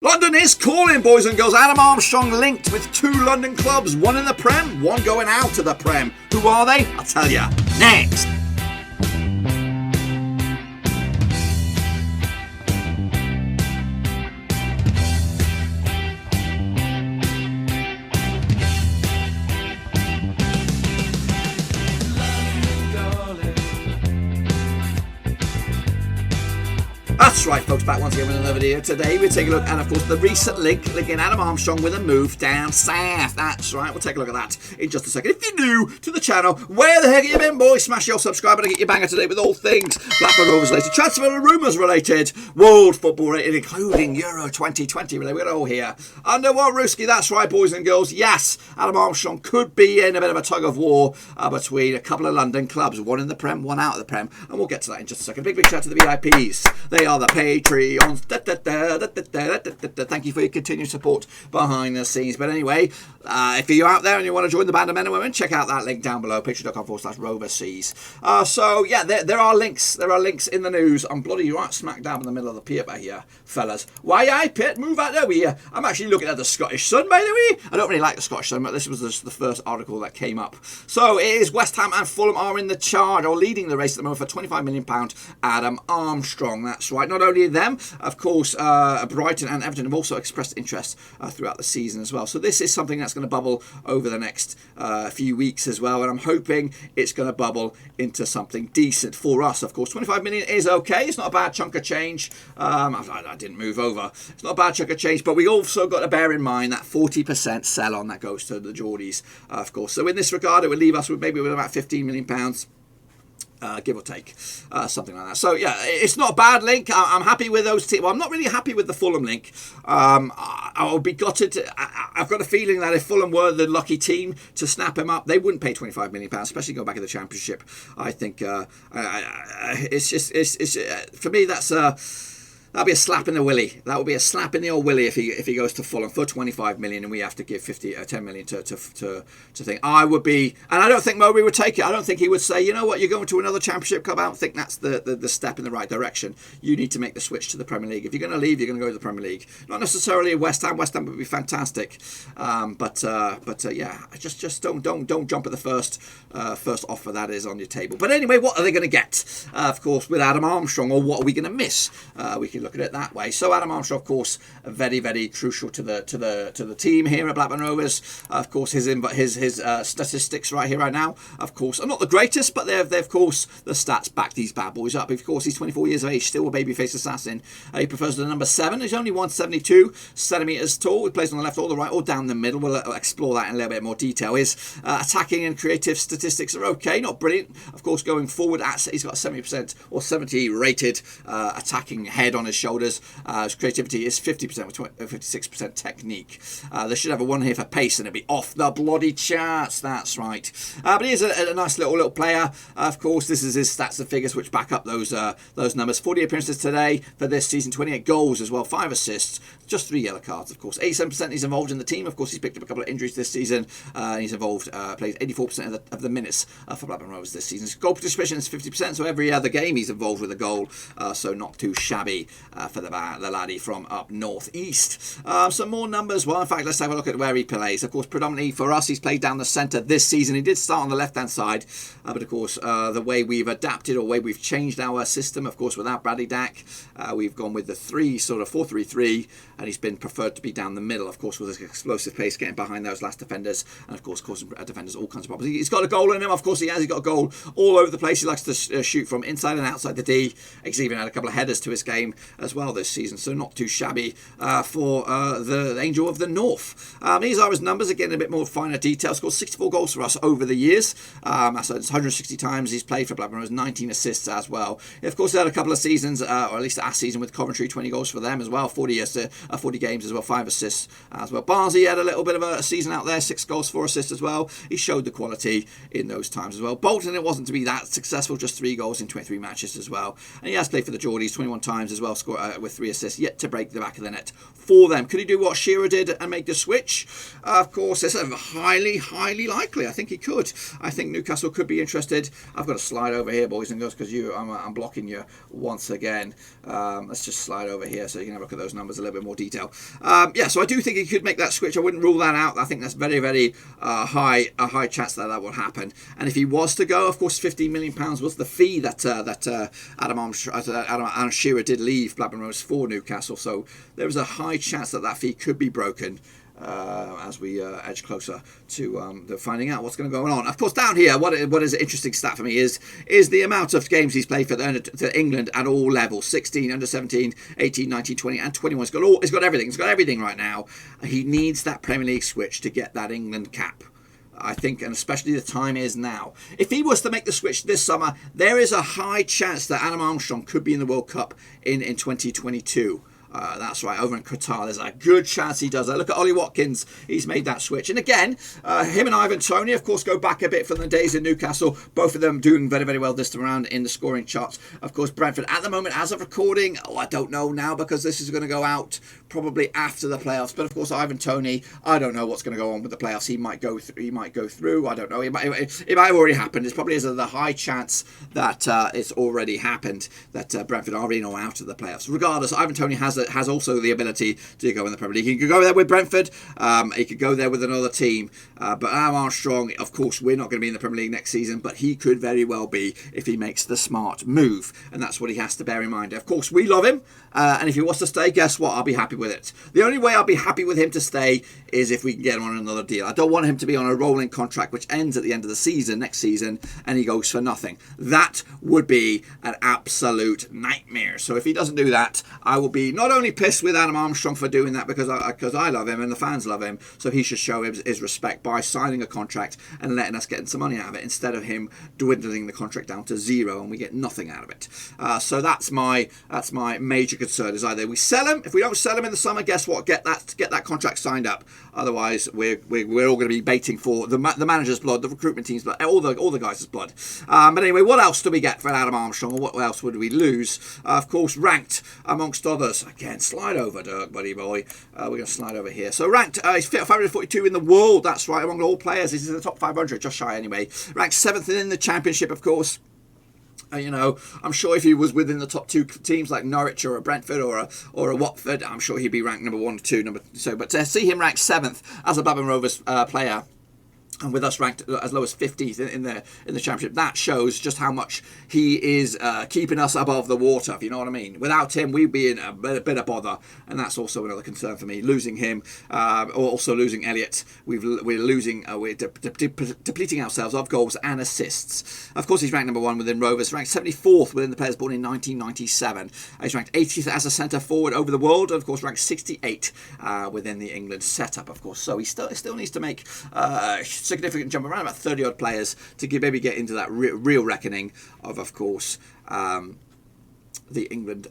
London is calling, boys and girls. Adam Armstrong linked with 2 London clubs, one in the Prem, one going out of the Prem. Who are they? I'll tell you next. That's right, folks, back once again with another video. Today we're taking a look at, of course, the recent linking Adam Armstrong with a move down south. That's right, we'll take a look at that in just a second. If you're new to the channel, where the heck have you been, boys? Smash your subscribe button to get your banger today with all things Blackburn Rovers related, transfer and rumours related, world football related, including Euro 2020 related. We're all here. Under what, Ruski? That's right, boys and girls. Yes, Adam Armstrong could be in a bit of a tug of war between a couple of London clubs, one in the Prem, one out of the Prem, and we'll get to that in just a second. Big shout out to the VIPs. They are the Patreons. Thank you for your continued support behind the scenes. But anyway, if you're out there and you want to join the band of men and women, check out that link down below, patreon.com/Roverseas. So yeah, there are links. There are links in the news. I'm bloody right smack dab in the middle of the paper here, fellas. Why, aye, Pit, move out there. I'm actually looking at the Scottish Sun, by the way. I don't really like the Scottish Sun, but this was the first article that came up. So it is West Ham and Fulham are in the charge, or leading the race at the moment, for £25 million Adam Armstrong. That's right. Not only them, of course, Brighton and Everton have also expressed interest throughout the season as well. So this is something that's going to bubble over the next few weeks as well, and I'm hoping it's going to bubble into something decent for us. Of course, 25 million is okay. It's not a bad chunk of change. I didn't move over. It's not a bad chunk of change, but we also got to bear in mind that 40% sell on that goes to the Geordies, of course. So in this regard, it would leave us with maybe about £15 million. Give or take, something like that. So yeah, it's not a bad link. I'm happy with those teams. Well, I'm not really happy with the Fulham link. I would be gutted. I've got a feeling that if Fulham were the lucky team to snap him up, they wouldn't pay £25 million, especially go back in the Championship. I think it's for me that'll be a slap in the willy. That would be a slap in the old willy if he goes to Fulham for 25 million and we have to give 10 million to think. I would be, and I don't think Mowbray would take it. I don't think he would say, you know what, you're going to another Championship club. I don't think that's the step in the right direction. You need to make the switch to the Premier League. If you're going to leave, you're going to go to the Premier League. Not necessarily West Ham. West Ham would be fantastic, but yeah, just don't jump at the first offer that is on your table. But anyway, what are they going to get? Of course, with Adam Armstrong, or what are we going to miss? We can look at it that way. So Adam Armstrong, of course, very, very crucial to the team here at Blackburn Rovers. Of course, his statistics right here, right now, of course, are not the greatest, but they're of course the stats back these bad boys up. Of course, he's 24 years of age, still a babyface assassin. He prefers the number 7. He's only 172 centimeters tall. He plays on the left or the right or down the middle. We'll explore that in a little bit more detail. His attacking and creative statistics are okay, not brilliant. Of course, going forward, he's got a 70% or 70 rated attacking head on his shoulders. His creativity is 50% with 56% technique. They should have a 1 here for pace and it'll be off the bloody charts. That's right. But he is a nice little player. Of course, this is his stats and figures which back up those numbers. 40 appearances today for this season, 28 goals as well, 5 assists, just 3 yellow cards, of course. 87% he's involved in the team. Of course, he's picked up a couple of injuries this season. He's involved, plays 84% of the minutes for Blackburn Rovers this season. His goal participation is 50%, so every other game he's involved with a goal, so not too shabby for the laddie from up northeast. Some more numbers. Well, in fact, let's have a look at where he plays. Of course, predominantly for us, he's played down the centre this season. He did start on the left-hand side, but of course, the way we've adapted or way we've changed our system, of course, without Bradley Dack, we've gone with the 4-3-3, and he's been preferred to be down the middle, of course, with his explosive pace, getting behind those last defenders, and of course, causing defenders all kinds of problems. He's got a goal in him, of course he has. He's got a goal all over the place. He likes to shoot from inside and outside the D. He's even had a couple of headers to his game as well this season, so not too shabby for the Angel of the North. These are his numbers, again, a bit more finer detail. Scored 64 goals for us over the years. So it's 160 times he's played for Blackburn. 19 assists as well. Of course, they had a couple of seasons, or at least last season with Coventry, 20 goals for them as well, 40 games as well, 5 assists as well. Barnsley had a little bit of a season out there, 6 goals, 4 assists as well. He showed the quality in those times as well. Bolton, it wasn't to be that successful, just 3 goals in 23 matches as well. And he has played for the Geordies 21 times as well, well, with 3 assists, yet to break the back of the net for them. Could he do what Shearer did and make the switch? Of course, it's highly, highly likely. I think he could. I think Newcastle could be interested. I've got to slide over here, boys and girls, because I'm blocking you once again. Let's just slide over here so you can have a look at those numbers in a little bit more detail. So I do think he could make that switch. I wouldn't rule that out. I think that's very, very high chance that will happen. And if he was to go, of course, £15 million was the fee that Adam Shearer did leave Blackburn Rovers for Newcastle. So there was a high chance that fee could be broken as we edge closer to finding out what's going to go on. Of course, down here, what is an interesting stat for me is the amount of games he's played for England at all levels: 16, under 17, 18, 19, 20, and 21. He's got everything. He's got everything right now. He needs that Premier League switch to get that England cap, I think, and especially the time is now. If he was to make the switch this summer, there is a high chance that Adam Armstrong could be in the World Cup in 2022. That's right, over in Qatar. There's a good chance he does that. Look at Ollie Watkins. He's made that switch. And again, him and Ivan Toney, of course, go back a bit from the days in Newcastle. Both of them doing very, very well this time around in the scoring charts. Of course, Brentford, at the moment, as of recording, I don't know now because this is going to go out probably after the playoffs. But of course, Ivan Toney, I don't know what's going to go on with the playoffs. He might go through. I don't know. It might have already happened. It's probably the high chance that it's already happened, that Brentford are in or out of the playoffs. Regardless, Ivan Toney has also the ability to go in the Premier League. He could go there with Brentford. He could go there with another team. But Adam Armstrong, of course, we're not going to be in the Premier League next season, but he could very well be if he makes the smart move. And that's what he has to bear in mind. Of course, we love him. And if he wants to stay, guess what? I'll be happy with it. The only way I'll be happy with him to stay is if we can get him on another deal. I don't want him to be on a rolling contract which ends at the end of the season, next season, and he goes for nothing. That would be an absolute nightmare. So if he doesn't do that, I will be not only pissed with Adam Armstrong for doing that because I love him and the fans love him, so he should show his respect by signing a contract and letting us get some money out of it instead of him dwindling the contract down to zero and we get nothing out of it. So that's my major concern, is either we sell him. If we don't sell him in the summer, guess what? Get that contract signed up. Otherwise, we're all going to be baiting for the manager's blood, the recruitment team's blood, all the guys' blood. But anyway, what else do we get for Adam Armstrong, or what else would we lose? Of course, ranked amongst others. Again, slide over, Dirk, buddy boy. We're going to slide over here. So ranked, he's 542 in the world. That's right, among all players. He's in the top 500, just shy anyway. Ranked 7th in the Championship, of course. I'm sure if he was within the top 2 teams like Norwich or a Brentford or a Watford, I'm sure he'd be ranked number 1 or 2. But to see him ranked 7th as a Blackburn Rovers player, and with us ranked as low as 50th in the Championship, that shows just how much he is keeping us above the water, if you know what I mean. Without him, we'd be in a bit of bother, and that's also another concern for me. Losing him, or also losing Elliott, we're depleting ourselves of goals and assists. Of course, he's ranked number 1 within Rovers, ranked 74th within the players born in 1997. He's ranked 80th as a centre forward over the world, and of course ranked 68 within the England setup, of course. So he still needs to make significant jump, around about 30 odd players to maybe get into that real reckoning of course, the England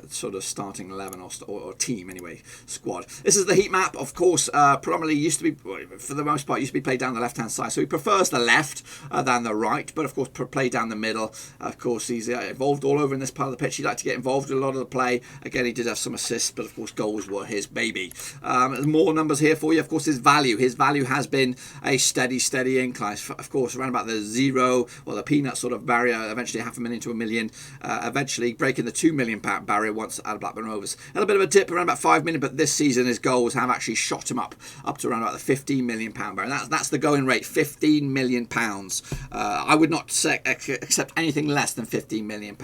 sort of starting 11 or team anyway, squad. This is the heat map, of course. Predominantly used to be, for the most part, used to be played down the left hand side, so he prefers the left than the right, but of course play down the middle. Of course, he's involved all over in this part of the pitch. He liked to get involved in a lot of the play. Again, he did have some assists, but of course goals were his baby. There's more numbers here for you. Of course, his value has been a steady incline. Of course, around about the the peanut sort of barrier, eventually $500,000 to $1 million, eventually breaking the £2 million barrier once out of Blackburn Rovers. Had a bit of a dip around about $5 million, but this season his goals have actually shot him up to around about the £15 million barrier. That's the going rate, £15 million. I would not accept anything less than £15 million,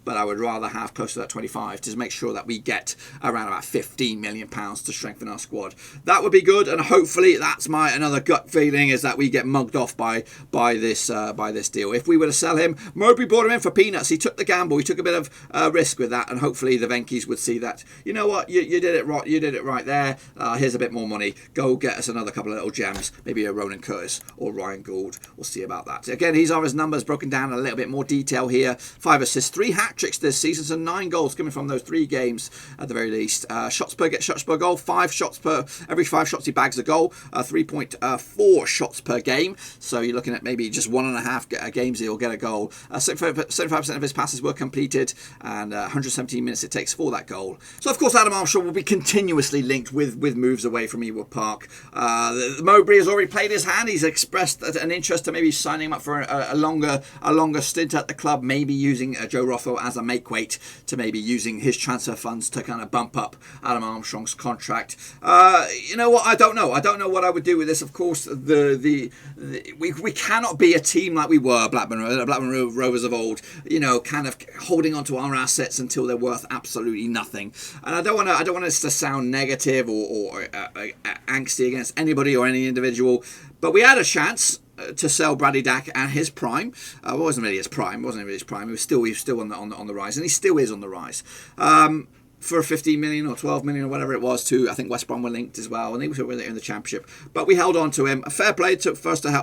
but I would rather have close to that 25 to make sure that we get around about £15 million to strengthen our squad. That would be good, and hopefully that's my another gut feeling, is that we get mugged off by this deal. If we were to sell him, Mowbray brought him in for peanuts. He took the gamble. He took a bit of risk with that, and hopefully the Venkies would see that, you know what, you did it right. You did it right there. Here's a bit more money. Go get us another couple of little gems, maybe a Ronan Curtis or Ryan Gould. We'll see about that. Again, he's on his numbers broken down in a little bit more detail here. 5 assists, 3 hat tricks this season, so 9 goals coming from those 3 games at the very least. Shots per goal, 5 shots per every 5 shots he bags a goal. 3.4 shots per game. So you're looking at maybe just 1.5 games he'll get a goal. 75% of his passes were completed. and 117 minutes it takes for that goal. So of course Adam Armstrong will be continuously linked with moves away from Ewood Park. Mowbray has already played his hand. He's expressed an interest to maybe signing him up for a longer stint at the club, maybe using Joe Rothwell as a make-weight, to maybe using his transfer funds to kind of bump up Adam Armstrong's contract. You know what? I don't know what I would do with this. Of course, we cannot be a team like we were, Blackburn Rovers of old, you know, kind of holding on to our assets until they're worth absolutely nothing. And I don't want us to sound negative or angsty against anybody or any individual, but we had a chance to sell Bradley Dack at his prime. It wasn't really his prime. He was still on the rise, and he still is on the rise. For 15 million or 12 million or whatever it was, to I think West Brom were linked as well, and they were in the Championship. But we held on to him. A fair play to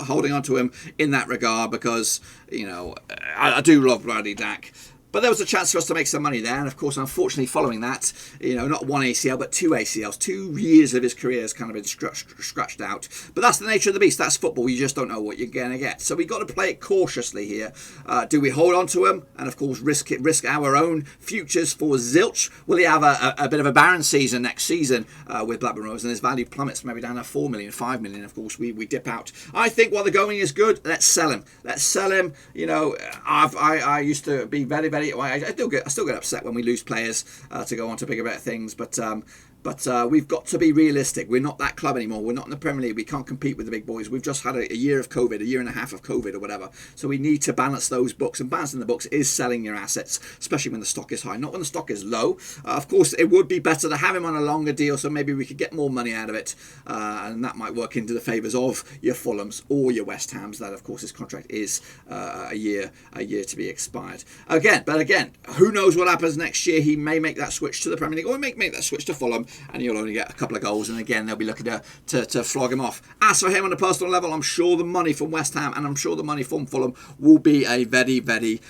holding on to him in that regard, because, you know, I do love Bradley Dack. But there was a chance for us to make some money there, and of course, unfortunately, following that, you know, not one ACL, but two ACLs. 2 years of his career has kind of been scratched out. But that's the nature of the beast. That's football. You just don't know what you're going to get. So we've got to play it cautiously here. Do we hold on to him and, of course, risk our own futures for zilch? Will he have a bit of a barren season next season with Blackburn Rovers, and his value plummets maybe down to 4 million, 5 million? Of course, we dip out. I think while the going is good, let's sell him. You know, I used to be very, very. I still get upset when we lose players to go on to bigger, better things, but we've got to be realistic. We're not that club anymore. We're not in the Premier League. We can't compete with the big boys. We've just had a year of COVID, a year and a half of COVID or whatever. So we need to balance those books. And balancing the books is selling your assets, especially when the stock is high, not when the stock is low. Of course, it would be better to have him on a longer deal, so maybe we could get more money out of it. And that might work into the favours of your Fulhams or your West Hams. That, of course, his contract is a year to be expired. Again, who knows what happens next year? He may make that switch to the Premier League, or make that switch to Fulham, and you'll only get a couple of goals, and again they'll be looking to flog him off. As for him on a personal level, I'm sure the money from West Ham and I'm sure the money from Fulham will be a very, very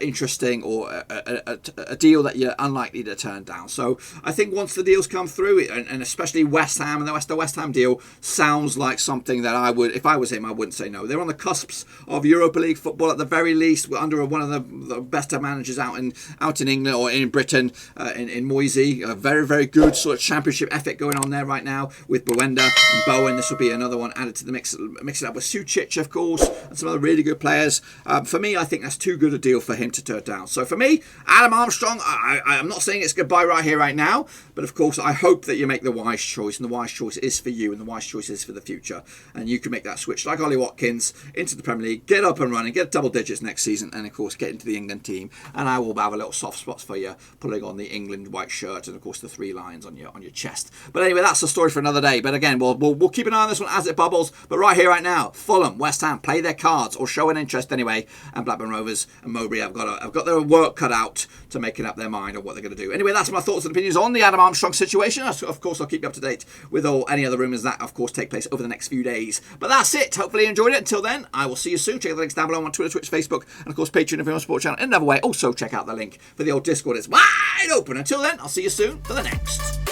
interesting, or a deal that you're unlikely to turn down. So I think once the deals come through, and especially West Ham, and the West Ham deal sounds like something that I would, if I was him, I wouldn't say no. They're on the cusps of Europa League football at the very least. We're under one of the best managers out in England or in Britain, in Moisey. A very, very good sort of championship effort going on there right now with Buenda and Bowen. This will be another one added to the mix it up with Sucic, of course, and some other really good players. For me, I think that's too good a deal for him to turn down. So for me, Adam Armstrong, I'm not saying it's goodbye right here, right now, but of course I hope that you make the wise choice, and the wise choice is for you, and the wise choice is for the future, and you can make that switch like Ollie Watkins into the Premier League, get up and running, get double digits next season, and of course get into the England team. And I will have a little soft spots for you, putting on the England white shirt and of course the 3 lines on your chest. But anyway, that's the story for another day. But again, we'll keep an eye on this one as it bubbles. But right here, right now, Fulham, West Ham, play their cards, or show an interest anyway. And Blackburn Rovers and Mowbray have got their work cut out to making up their mind on what they're going to do. Anyway, that's my thoughts and opinions on the Adam Armstrong situation. Of course, I'll keep you up to date with any other rumours that, of course, take place over the next few days. But that's it. Hopefully you enjoyed it. Until then, I will see you soon. Check out the links down below on Twitter, Twitch, Facebook, and of course Patreon if you're on Sport Channel. In another way, also check out the link for the old Discord. It's wide open. Until then, I'll see you soon for the next.